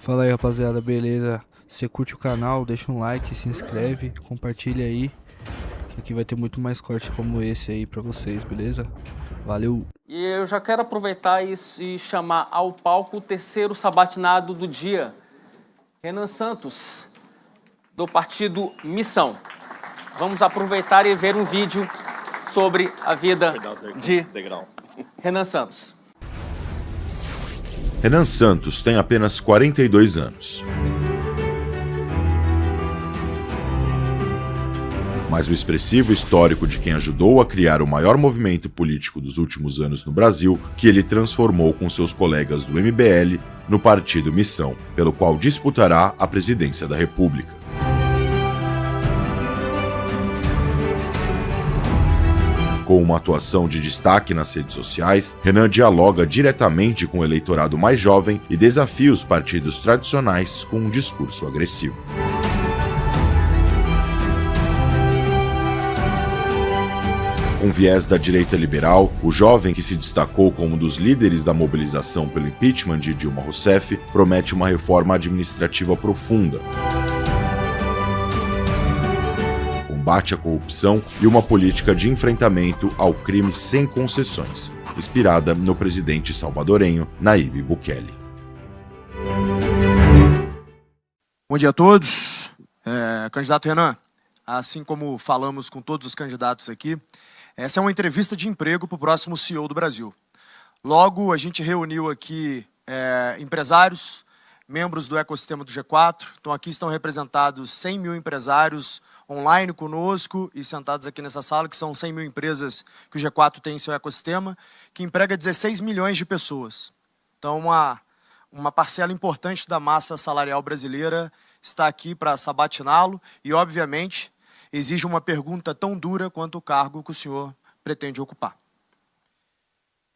Fala aí, rapaziada, beleza? Você curte o canal, deixa um like, se inscreve, compartilha aí, que aqui vai ter muito mais corte como esse aí pra vocês, beleza? Valeu! E eu já quero aproveitar e chamar ao palco o terceiro sabatinado do dia, Renan Santos, do partido Missão. Vamos aproveitar e ver um vídeo sobre a vida de Renan Santos. Renan Santos tem apenas 42 anos. Mas o expressivo histórico de quem ajudou a criar o maior movimento político dos últimos anos no Brasil, que ele transformou com seus colegas do MBL no Partido Missão, pelo qual disputará a presidência da República. Com uma atuação de destaque nas redes sociais, Renan dialoga diretamente com o eleitorado mais jovem e desafia os partidos tradicionais com um discurso agressivo. Com viés da direita liberal, o jovem que se destacou como um dos líderes da mobilização pelo impeachment de Dilma Rousseff promete uma reforma administrativa profunda, combate à corrupção e uma política de enfrentamento ao crime sem concessões, inspirada no presidente salvadorenho Nayib Bukele. Bom dia a todos. Candidato Renan, assim como falamos com todos os candidatos aqui, essa é uma entrevista de emprego para o próximo CEO do Brasil. Logo, a gente reuniu aqui empresários, membros do ecossistema do G4. Então, aqui estão representados 100 mil empresários online conosco e sentados aqui nessa sala, que são 100 mil empresas que o G4 tem em seu ecossistema, que emprega 16 milhões de pessoas. Então, uma parcela importante da massa salarial brasileira está aqui para sabatiná-lo e, obviamente, exige uma pergunta tão dura quanto o cargo que o senhor pretende ocupar.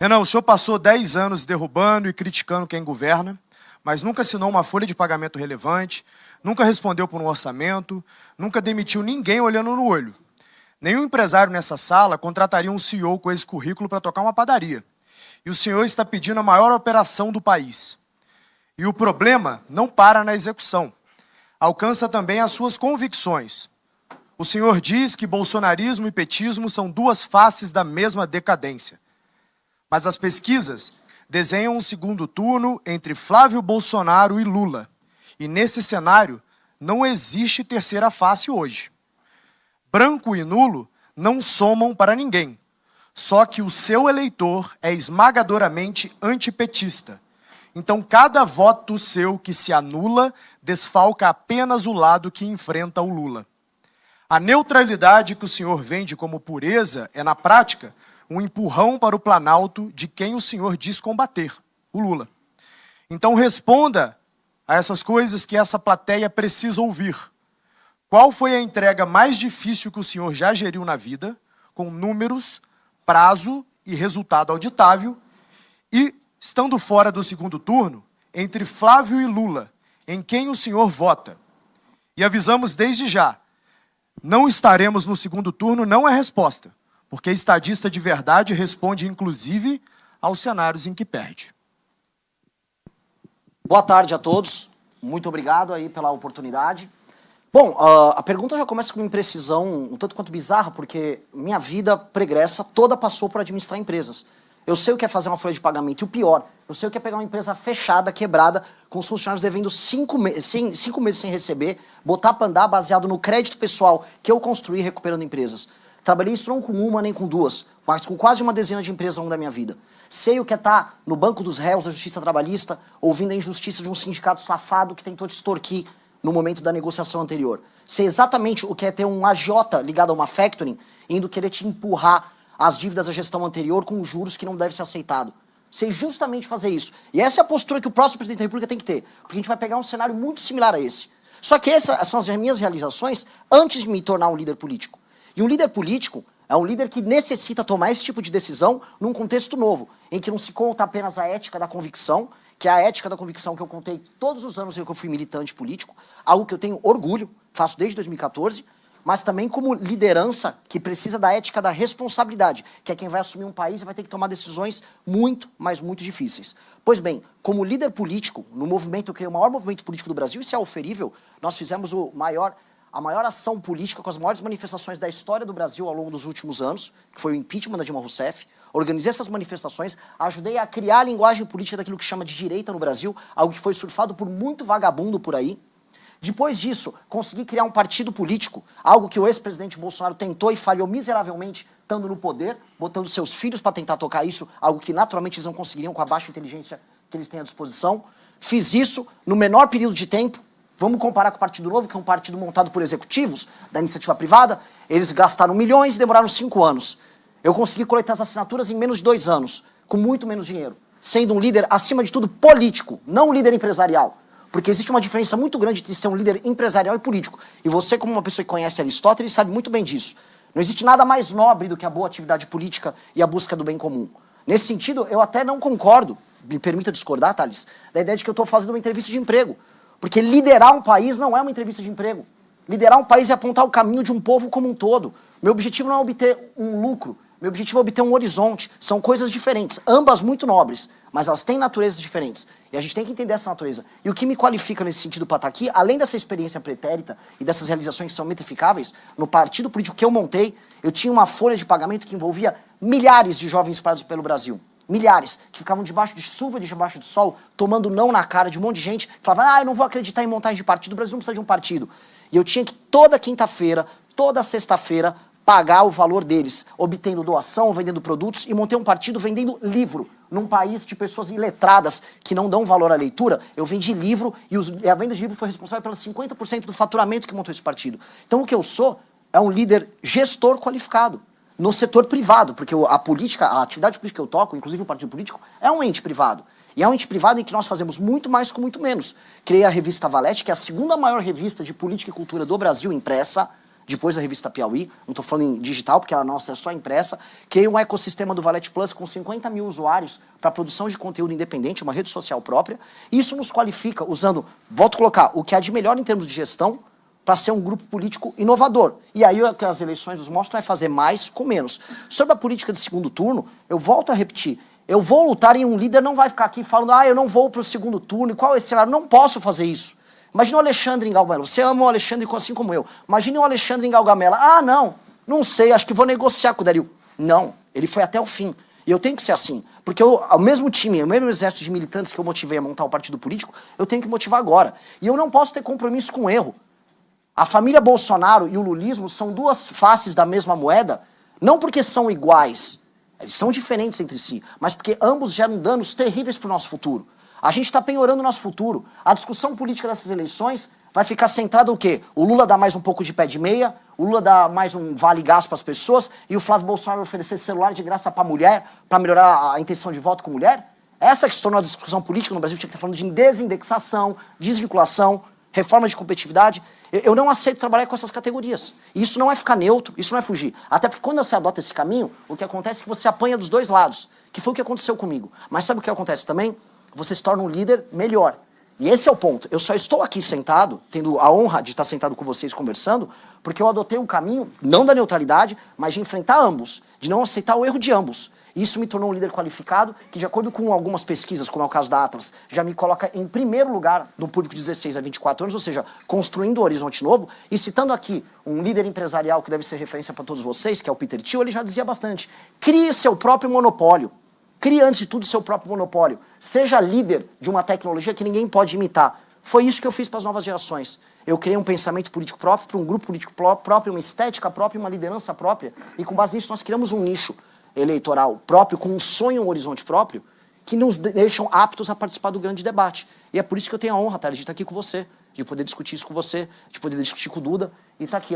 Renan, o senhor passou 10 anos derrubando e criticando quem governa, mas nunca assinou uma folha de pagamento relevante, nunca respondeu por um orçamento, nunca demitiu ninguém olhando no olho. Nenhum empresário nessa sala contrataria um CEO com esse currículo para tocar uma padaria. E o senhor está pedindo a maior operação do país. E o problema não para na execução. Alcança também as suas convicções. O senhor diz que bolsonarismo e petismo são duas faces da mesma decadência. Mas as pesquisas desenham um segundo turno entre Flávio Bolsonaro e Lula. E nesse cenário, não existe terceira face hoje. Branco e nulo não somam para ninguém. Só que o seu eleitor é esmagadoramente antipetista. Então, cada voto seu que se anula desfalca apenas o lado que enfrenta o Lula. A neutralidade que o senhor vende como pureza é, na prática, um empurrão para o Planalto de quem o senhor diz combater, o Lula. Então responda a essas coisas que essa plateia precisa ouvir. Qual foi a entrega mais difícil que o senhor já geriu na vida, com números, prazo e resultado auditável, e, estando fora do segundo turno, entre Flávio e Lula, em quem o senhor vota? E avisamos desde já, não estaremos no segundo turno não é resposta, porque estadista de verdade responde, inclusive, aos cenários em que perde. Boa tarde a todos. Muito obrigado aí pela oportunidade. Bom, a pergunta já começa com uma imprecisão um tanto quanto bizarra, porque minha vida pregressa toda passou por administrar empresas. Eu sei o que é fazer uma folha de pagamento, e o pior, eu sei o que é pegar uma empresa fechada, quebrada, com os funcionários devendo 5 meses sem receber, botar para andar baseado no crédito pessoal que eu construí recuperando empresas. Trabalhei isso não com uma nem com duas, mas com quase uma dezena de empresas ao longo da minha vida. Sei o que é estar no banco dos réus da justiça trabalhista, ouvindo a injustiça de um sindicato safado que tentou te extorquir no momento da negociação anterior. Sei exatamente o que é ter um agiota ligado a uma factoring, indo querer te empurrar as dívidas da gestão anterior com juros que não deve ser aceitado. Sei justamente fazer isso. E essa é a postura que o próximo presidente da República tem que ter, porque a gente vai pegar um cenário muito similar a esse. Só que essas são as minhas realizações antes de me tornar um líder político. E um líder político é um líder que necessita tomar esse tipo de decisão num contexto novo, em que não se conta apenas a ética da convicção, que é a ética da convicção que eu contei todos os anos em que eu fui militante político, algo que eu tenho orgulho, faço desde 2014, mas também como liderança que precisa da ética da responsabilidade, que é quem vai assumir um país e vai ter que tomar decisões muito, mas muito difíceis. Pois bem, como líder político, no movimento, eu criei o maior movimento político do Brasil, isso é oferível, nós fizemos a maior ação política com as maiores manifestações da história do Brasil ao longo dos últimos anos, que foi o impeachment da Dilma Rousseff. Organizei essas manifestações, ajudei a criar a linguagem política daquilo que chama de direita no Brasil, algo que foi surfado por muito vagabundo por aí. Depois disso, consegui criar um partido político, algo que o ex-presidente Bolsonaro tentou e falhou miseravelmente, estando no poder, botando seus filhos para tentar tocar isso, algo que naturalmente eles não conseguiriam com a baixa inteligência que eles têm à disposição. Fiz isso no menor período de tempo. Vamos comparar com o Partido Novo, que é um partido montado por executivos da iniciativa privada. Eles gastaram milhões e demoraram 5 anos. Eu consegui coletar as assinaturas em menos de 2 anos, com muito menos dinheiro, sendo um líder, acima de tudo, político, não um líder empresarial. Porque existe uma diferença muito grande entre ser um líder empresarial e político. E você, como uma pessoa que conhece Aristóteles, sabe muito bem disso. Não existe nada mais nobre do que a boa atividade política e a busca do bem comum. Nesse sentido, eu até não concordo, me permita discordar, Thales, da ideia de que eu estou fazendo uma entrevista de emprego. Porque liderar um país não é uma entrevista de emprego. Liderar um país é apontar o caminho de um povo como um todo. Meu objetivo não é obter um lucro, meu objetivo é obter um horizonte. São coisas diferentes, ambas muito nobres, mas elas têm naturezas diferentes. E a gente tem que entender essa natureza. E o que me qualifica nesse sentido para estar aqui, além dessa experiência pretérita e dessas realizações que são metrificáveis, no partido político que eu montei, eu tinha uma folha de pagamento que envolvia milhares de jovens espalhados pelo Brasil. Milhares, que ficavam debaixo de chuva, debaixo de sol, tomando não na cara de um monte de gente, que falava, eu não vou acreditar em montagem de partido, o Brasil não precisa de um partido. E eu tinha que toda quinta-feira, toda sexta-feira, pagar o valor deles, obtendo doação, vendendo produtos, e montei um partido vendendo livro. Num país de pessoas iletradas que não dão valor à leitura, eu vendi livro e a venda de livro foi responsável pelos 50% do faturamento que montou esse partido. Então o que eu sou é um líder gestor qualificado no setor privado, porque a política, a atividade política que eu toco, inclusive o partido político, é um ente privado. E é um ente privado em que nós fazemos muito mais com muito menos. Criei a revista Valete, que é a segunda maior revista de política e cultura do Brasil impressa, depois da revista Piauí, não estou falando em digital, porque a nossa é só impressa. Criei um ecossistema do Valete Plus com 50 mil usuários para produção de conteúdo independente, uma rede social própria. Isso nos qualifica usando, volto a colocar, o que há de melhor em termos de gestão para ser um grupo político inovador. E aí o que as eleições nos mostram é fazer mais com menos. Sobre a política de segundo turno, eu volto a repetir, eu vou lutar e um líder não vai ficar aqui falando, eu não vou para o segundo turno, e qual é esse cenário? Não posso fazer isso. Imagina o Alexandre em Gaugamela. Você ama o Alexandre assim como eu. Imagine o Alexandre em Gaugamela. Não sei, acho que vou negociar com o Dario. Não, ele foi até o fim. E eu tenho que ser assim. Porque o mesmo time, o mesmo exército de militantes que eu motivei a montar um partido político, eu tenho que motivar agora. E eu não posso ter compromisso com o erro. A família Bolsonaro e o lulismo são duas faces da mesma moeda, não porque são iguais, eles são diferentes entre si, mas porque ambos geram danos terríveis para o nosso futuro. A gente está penhorando o nosso futuro. A discussão política dessas eleições vai ficar centrada no quê? O Lula dá mais um pouco de pé de meia, o Lula dá mais um vale-gás para as pessoas e o Flávio Bolsonaro oferecer celular de graça para mulher, para melhorar a intenção de voto com mulher? Essa que se tornou a discussão política no Brasil, tinha que estar falando de desindexação, desvinculação, reforma de competitividade. Eu não aceito trabalhar com essas categorias. E isso não é ficar neutro, isso não é fugir. Até porque quando você adota esse caminho, o que acontece é que você apanha dos dois lados, que foi o que aconteceu comigo. Mas sabe o que acontece também? Você se torna um líder melhor. E esse é o ponto. Eu só estou aqui sentado, tendo a honra de estar sentado com vocês conversando, porque eu adotei um caminho, não da neutralidade, mas de enfrentar ambos, de não aceitar o erro de ambos. E isso me tornou um líder qualificado, que de acordo com algumas pesquisas, como é o caso da Atlas, já me coloca em primeiro lugar no público de 16 a 24 anos, ou seja, construindo um horizonte novo. E citando aqui um líder empresarial que deve ser referência para todos vocês, que é o Peter Thiel, ele já dizia bastante, crie seu próprio monopólio. Crie, antes de tudo, seu próprio monopólio. Seja líder de uma tecnologia que ninguém pode imitar. Foi isso que eu fiz para as novas gerações. Eu criei um pensamento político próprio, para um grupo político próprio, uma estética própria, uma liderança própria. E com base nisso nós criamos um nicho eleitoral próprio, com um sonho, um horizonte próprio, que nos deixam aptos a participar do grande debate. E é por isso que eu tenho a honra, Thales, de estar aqui com você, de poder discutir isso com você, de poder discutir com o Duda. E estar aqui.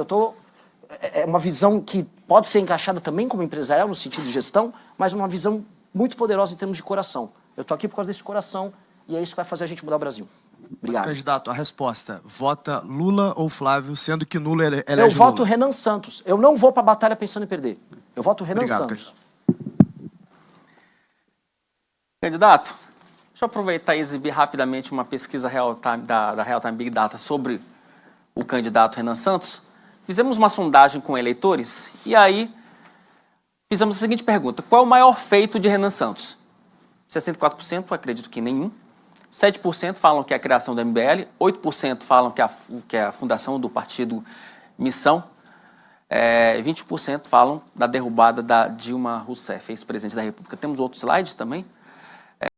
É uma visão que pode ser encaixada também como empresarial, no sentido de gestão, mas uma visão muito poderosa em termos de coração. Eu estou aqui por causa desse coração e é isso que vai fazer a gente mudar o Brasil. Obrigado. Mas, candidato, a resposta, vota Lula ou Flávio, sendo que Lula elege Eu voto Renan Santos. Eu não vou para a batalha pensando em perder. Eu voto Renan Santos. Candidato, deixa eu aproveitar e exibir rapidamente uma pesquisa da Real Time Big Data sobre o candidato Renan Santos. fizemos uma sondagem com eleitores e aí fizemos a seguinte pergunta: qual é o maior feito de Renan Santos? 64% acredito que nenhum, 7% falam que é a criação do MBL, 8% falam que é a fundação do partido Missão, 20% falam da derrubada da Dilma Rousseff, ex-presidente da República. Temos outros slides também.